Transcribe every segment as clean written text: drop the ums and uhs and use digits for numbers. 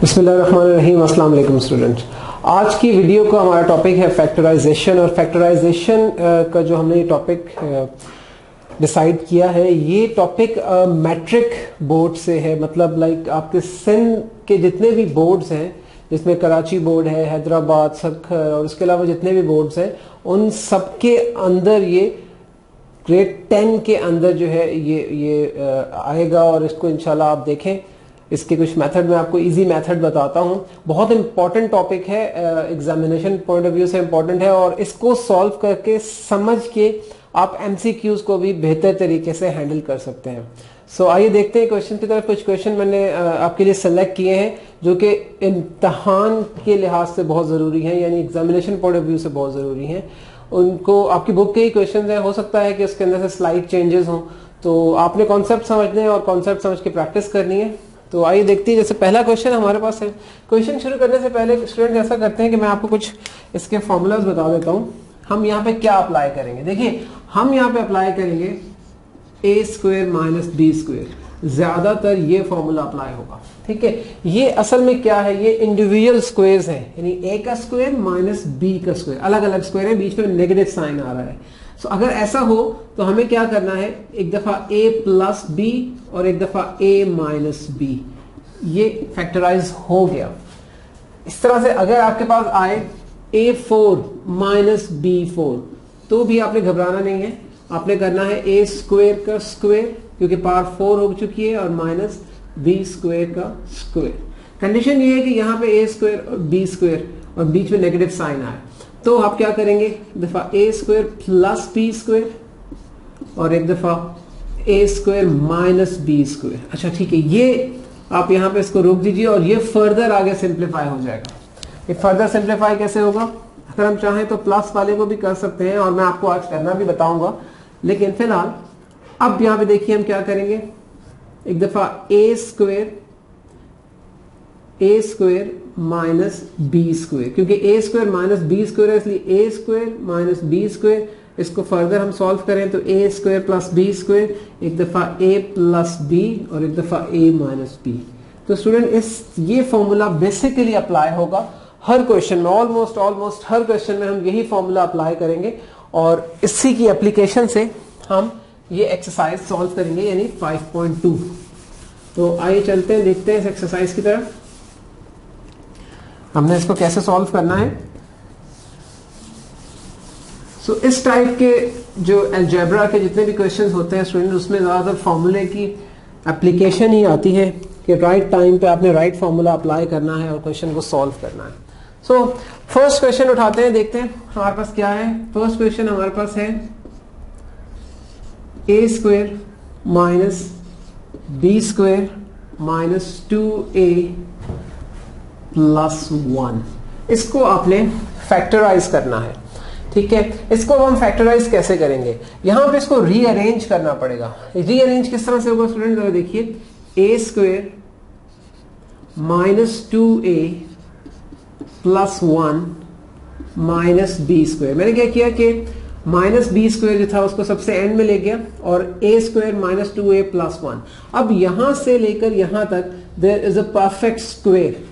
बिस्मिल्लाहिर्रहमानिर्रहीम। अस्सलाम वालेकुम स्टूडेंट। आज की वीडियो का हमारा टॉपिक है फैक्टराइजेशन। और फैक्टराइजेशन का जो हमने ये टॉपिक डिसाइड किया है, ये टॉपिक मैट्रिक बोर्ड से है। मतलब लाइक आपके सिंध के जितने भी बोर्ड्स हैं, जिसमें कराची बोर्ड है, हैदराबाद, सखर और उसके अलावा जितने भी बोर्ड्स हैं, उन सबके अंदर ये ग्रेड 10 के अंदर जो है ये आएगा। और इसको इंशाल्लाह आप देखें। इसके कुछ मेथड मैं आपको इजी मेथड बताता हूं। बहुत इंपॉर्टेंट टॉपिक है, एग्जामिनेशन पॉइंट ऑफ व्यू से इंपॉर्टेंट है। और इसको सॉल्व करके समझ के आप एमसीक्यूज को भी बेहतर तरीके से हैंडल कर सकते हैं। सो आइए देखते हैं क्वेश्चन की तरफ। कुछ क्वेश्चन मैंने आपके लिए सेलेक्ट किए हैं जो कि इम्तहान के लिहाज से बहुत ज़रूरी हैं, यानी एग्जामिनेशन पॉइंट ऑफ व्यू से बहुत ज़रूरी हैं। उनको आपकी बुक के ही क्वेश्चन हैं, हो सकता है कि उसके अंदर से स्लाइड चेंजेस हों, तो आपने कॉन्सेप्ट समझने हैं और कॉन्सेप्ट समझ के प्रैक्टिस करनी है। तो आइए देखते हैं। जैसे पहला क्वेश्चन हमारे पास है। क्वेश्चन शुरू करने से पहले स्टूडेंट ऐसा करते हैं कि मैं आपको कुछ इसके फॉर्मूलाज बता देता हूं। हम यहाँ पे क्या अप्लाई करेंगे, देखिए हम यहाँ पे अप्लाई करेंगे ए स्क्वायर माइनस बी स्क्वायर। ज्यादातर ये फॉर्मूला अप्लाई होगा, ठीक है। ये असल में क्या है, ये इंडिविजुअल स्क्वायर्स हैं, यानी ए का स्क्वायर माइनस बी का स्क्वायर, अलग अलग स्क्वायर है, बीच में नेगेटिव साइन आ रहा है। सो अगर ऐसा हो तो हमें क्या करना है, एक दफा a प्लस बी और एक दफा a माइनस बी, ये फैक्टराइज हो गया। इस तरह से अगर आपके पास आए a4 माइनस b4 तो भी आपने घबराना नहीं है। आपने करना है a स्क्वायर का स्क्वायर, क्योंकि पावर 4 हो चुकी है, और माइनस b स्क्वायर का स्क्वायर। कंडीशन ये है कि यहाँ पे a स्क्वायर और b स्क्वायर और बीच में नेगेटिव साइन आए, तो आप क्या करेंगे, एक दफा a square plus B square और एक दफा a square minus B square. अच्छा ठीक है, ये आप यहाँ पे इसको रोक दीजिए और ये फर्दर आगे सिंप्लीफाई हो जाएगा। ये फर्दर सिंप्लीफाई कैसे होगा, अगर हम चाहें तो प्लस वाले को भी कर सकते हैं, और मैं आपको आज करना भी बताऊंगा। लेकिन फिलहाल अब यहाँ पे देखिए हम क्या करेंगे, एक दफा a square minus B square, क्योंकि a square minus B square है, इसलिए a square minus B square. इसको फर्दर हम सॉल्व करें तो a square plus B square, एक दफा a प्लस b और एक दफा a माइनस b। तो स्टूडेंट ये फॉर्मूला बेसिकली अप्लाई होगा हर क्वेश्चन में, ऑलमोस्ट हर क्वेश्चन में हम यही फॉर्मूला अप्लाई करेंगे, और इसी की एप्लीकेशन से हम ये एक्सरसाइज सॉल्व करेंगे, यानी 5.2। तो आइए चलते हैं, देखते हैं इस एक्सरसाइज की तरफ। हमने इसको कैसे सॉल्व करना है। सो इस टाइप के जो अलजेब्रा के जितने भी क्वेश्चंस होते हैं स्टूडेंट, उसमें ज़्यादातर फॉर्मूले की एप्लीकेशन ही आती है कि राइट टाइम पे आपने राइट फॉर्मूला अप्लाई करना है और क्वेश्चन को सॉल्व करना है। सो फर्स्ट क्वेश्चन उठाते हैं, देखते हैं हमारे पास क्या है। फर्स्ट क्वेश्चन हमारे पास है A square minus B square minus 2a plus 1। इसको आपने फैक्टराइज करना है, ठीक है। इसको हम फैक्टराइज कैसे करेंगे, यहां पे इसको रीअरेंज करना पड़ेगा। रीअरेंज किस तरह से होगा स्टूडेंट, जरा देखिए, A square minus 2a plus 1 minus B square. मैंने क्या किया कि माइनस बी स्क्वायर जो था उसको सबसे एंड में ले गया, और a square minus 2a plus 1। अब यहां से लेकर यहां तक there is a perfect square.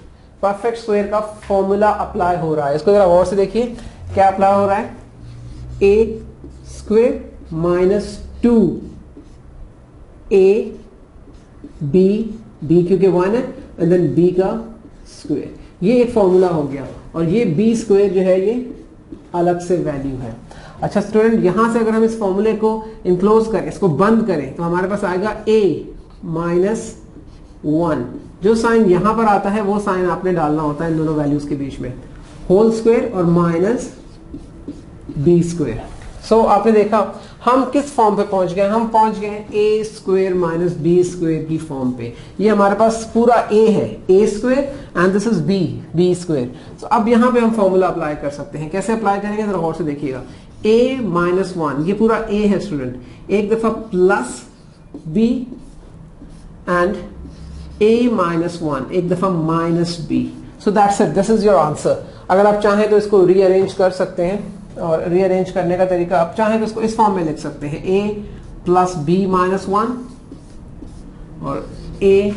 Perfect square का फॉर्मूला अप्लाई हो रहा है। इसको जरा गौर से देखिए, क्या अप्लाई हो रहा है, a square minus 2a b क्योंकि 1 है, एंड देन b का स्क्वायर। ये एक फॉर्मूला हो गया, और ये b स्क्वायर जो है ये अलग से वैल्यू है। अच्छा स्टूडेंट, यहां से अगर हम इस फॉर्मूले को इनक्लोज करें, इसको बंद करें, तो हमारे पास आएगा a माइनस 1। जो साइन यहां पर आता है वो साइन आपने डालना होता है इन दोनों वैल्यूज के बीच में, होल स्क्वायर और माइनस बी स्क्वायर। सो आपने देखा हम किस फॉर्म पे पहुंच गए, हम पहुंच गए A square minus B square की फॉर्म पे। ये हमारे पास पूरा ए है, A square and this is B square. So अब यहां पे हम फॉर्मूला अप्लाई कर सकते हैं। कैसे अप्लाई करेंगे जरा गौर से देखिएगा, a माइनस 1, ये पूरा a है स्टूडेंट, एक दफा plus b and a minus 1, एक दफा minus b। So that's it, this is your answer. अगर आप चाहें तो इसको रीअरेंज कर सकते हैं, और रीअरेंज करने का तरीका आप चाहें तो इसको इस फॉर्म में लिख सकते हैं, a प्लस b माइनस 1 और a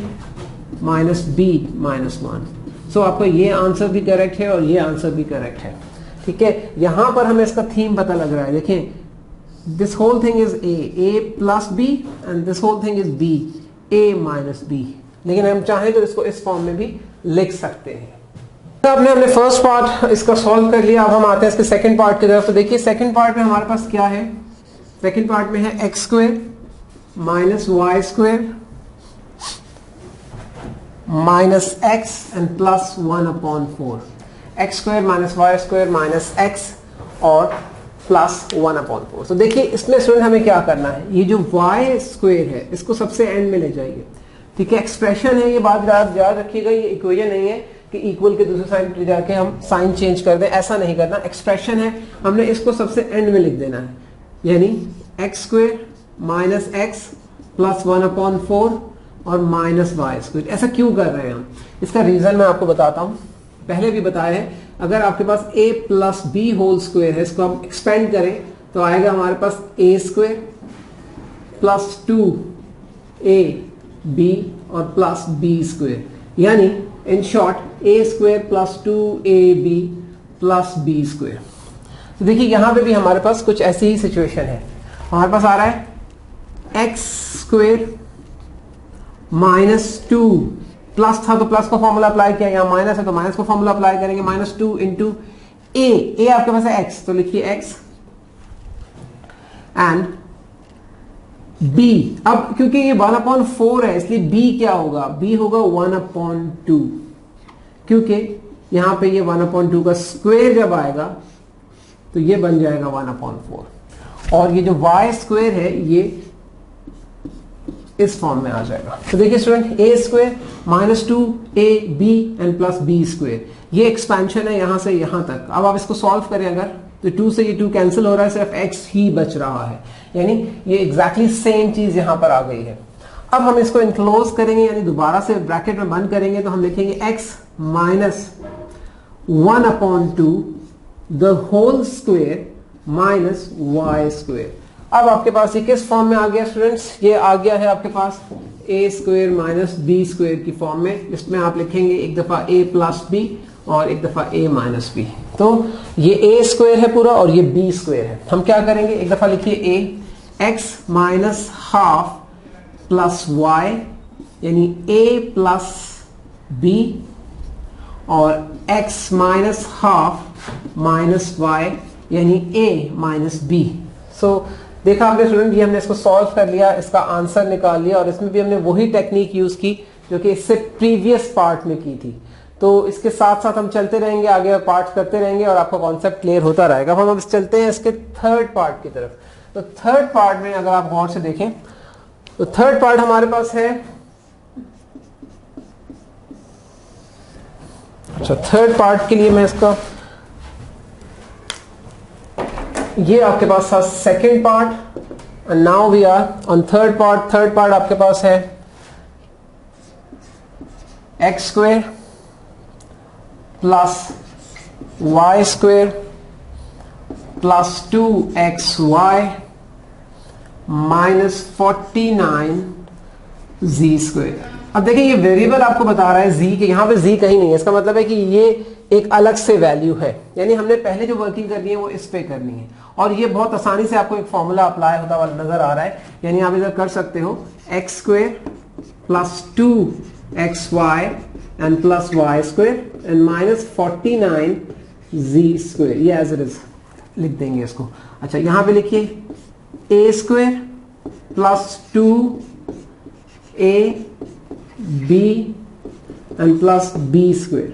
माइनस b माइनस 1। सो आपका ये आंसर भी करेक्ट है और ये आंसर भी करेक्ट है। ठीक है, यहां पर हमें इसका थीम पता लग रहा है। देखें, this whole thing is A plus B and this whole thing is B, A minus B. लेकिन हम चाहें तो इसको इस फॉर्म में भी लिख सकते हैं। तो हमने फर्स्ट पार्ट इसका सॉल्व कर लिया। अब हम आते हैं इसके सेकंड पार्ट की तरफ। तो देखिए सेकंड पार्ट में हमारे पास क्या है, सेकंड पार्ट में है X square minus Y square minus X and plus 1/4, X square minus Y square minus X और प्लस 1/4। तो देखिए इसमें स्टूडेंट हमें क्या करना है, ये जो वाई स्क्वायर है इसको सबसे एंड में ले जाइए। ठीक है, एक्सप्रेशन है, ये बात याद रखिएगा, ये इक्वेशन नहीं है कि इक्वल के दूसरे साइन पर जाके हम साइन चेंज कर दें, ऐसा नहीं करना। एक्सप्रेशन है, हमने इसको सबसे एंड में लिख देना है, यानी x square minus x plus 1/4 और माइनस वाई स्क्वायर। ऐसा क्यों कर रहे हैं हम, इसका रीजन मैं आपको बताता हूं, पहले भी बताया है। अगर आपके पास a plus B whole square है, इसको हम एक्सपेंड करें तो आएगा हमारे पास a square plus 2a b और प्लस b स्क्वायर, यानी in short a square plus 2ab plus b square. तो देखिए यहां पे भी हमारे पास कुछ ऐसी ही सिचुएशन है। हमारे पास आ रहा है एक्स स्क्वायर माइनस 2, प्लस था तो प्लस का फॉर्मूला अप्लाई किया, यहां माइनस है तो माइनस का फॉर्मूला अप्लाई करेंगे, -2 इंटू ए आपके पास है एक्स, तो लिखिए एक्स एंड बी। अब क्योंकि ये 1/4 है इसलिए बी क्या होगा, बी होगा 1/2, क्योंकि यहां पे ये 1/2 का स्क्वायर जब आएगा तो ये बन जाएगा 1/4 और ये जो वाई स्क्वायर है ये इस फॉर्म में आ जाएगा। तो देखिए student, A square minus 2ab and plus B square, ये एक्सपेंशन है यहां से यहां तक। अब आप इसको सॉल्व करें अगर, तो 2 से ये 2 कैंसिल हो रहा है, सिर्फ x ही बच रहा है, यानी ये एग्जैक्टली सेम चीज यहां पर आ गई है। अब हम इसको इनक्लोज करेंगे, यानी दोबारा से ब्रैकेट में बंद करेंगे, तो हम लिखेंगे x minus 1/2 the whole square minus Y square. अब आपके पास ये किस फॉर्म में आ गया स्टूडेंट्स, ये आ गया है आपके पास a square minus B square की फॉर्म में। इसमें आप लिखेंगे एक दफा a प्लस बी और एक दफा a माइनस बी। तो ये a स्क्वायर है पूरा और ये b स्क्वायर है। हम क्या करेंगे, एक दफा लिखिए a, x minus half plus y, यानी a प्लस b और x minus half minus y, यानी a माइनस b। सो देखा आपने स्टूडेंट, ये हमने इसको सॉल्व कर लिया, इसका आंसर निकाल लिया और इसमें भी हमने वही टेक्निक यूज की जो कि इससे प्रीवियस पार्ट में की थी। तो इसके साथ साथ हम चलते रहेंगे आगे और पार्ट करते रहेंगे और आपका कॉन्सेप्ट क्लियर होता रहेगा। अब हम चलते हैं इसके थर्ड पार्ट की तरफ। तो थर्ड पार्ट में अगर आप गौर से देखें तो थर्ड पार्ट हमारे पास है, अच्छा थर्ड पार्ट के लिए मैं इसका, ये आपके पास था second part and now we are on third part. Third part आपके पास है X square plus Y square plus 2xy minus 49 z square. अब देखिए ये वेरिएबल आपको बता रहा है z के, यहां पे z कहीं नहीं है, इसका मतलब है कि ये एक अलग से वैल्यू है, यानी हमने पहले जो वर्किंग करनी है वो इस पे करनी है और ये बहुत आसानी से आपको एक फॉर्मूला अप्लाई होता हुआ नजर आ रहा है। यानी आप इधर कर सकते हो X square plus 2xy and plus Y square and minus 49 z square, ये एज इट इज लिख देंगे इसको। अच्छा यहां पे लिखिए a square plus 2a b and plus b square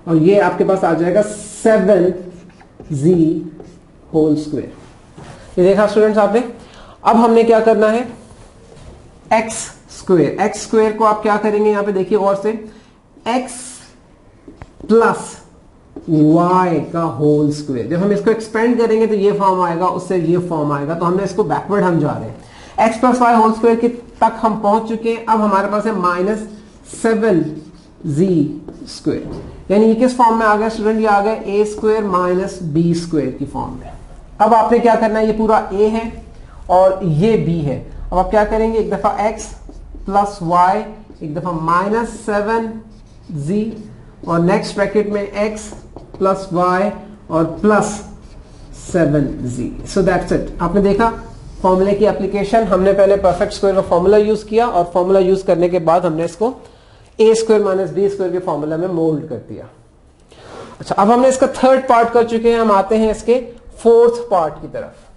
और ये आपके पास आ जाएगा 7z होल स्क्वायर। ये देखा स्टूडेंट्स आपने। अब हमने क्या करना है, एक्स स्क्वायर को आप क्या करेंगे, यहां पे देखिए और से x प्लस y का होल स्क्वायर। जब हम इसको एक्सपेंड करेंगे तो ये फॉर्म आएगा, उससे ये फॉर्म आएगा, तो हमने इसको बैकवर्ड हम जा रहे हैं। x plus Y whole square के तक हम पहुंच चुके हैं। अब हमारे पास है माइनस 7z स्क्वायर, यानी ये किस फॉर्म में आ गया स्टूडेंट, ये आ गया a square minus b square की फॉर्म में। अब आपने क्या करना है, ये पूरा a है और ये b है। अब आप क्या करेंगे, एक दफा x प्लस y, एक दफा माइनस 7z और नेक्स्ट ब्रैकेट में x प्लस y और plus 7z। So that's it. आपने देखा फॉर्मूले की एप्लीकेशन, हमने पहले परफेक्ट स्क्वायर का फॉर्मूला यूज किया और फॉर्मूला यूज करने के बाद हमने इसको a square minus b square के फॉर्मूला में मोल्ड कर दिया। अच्छा, अब हमने इसका थर्ड पार्ट कर चुके हैं, हम आते हैं इसके फोर्थ पार्ट की तरफ।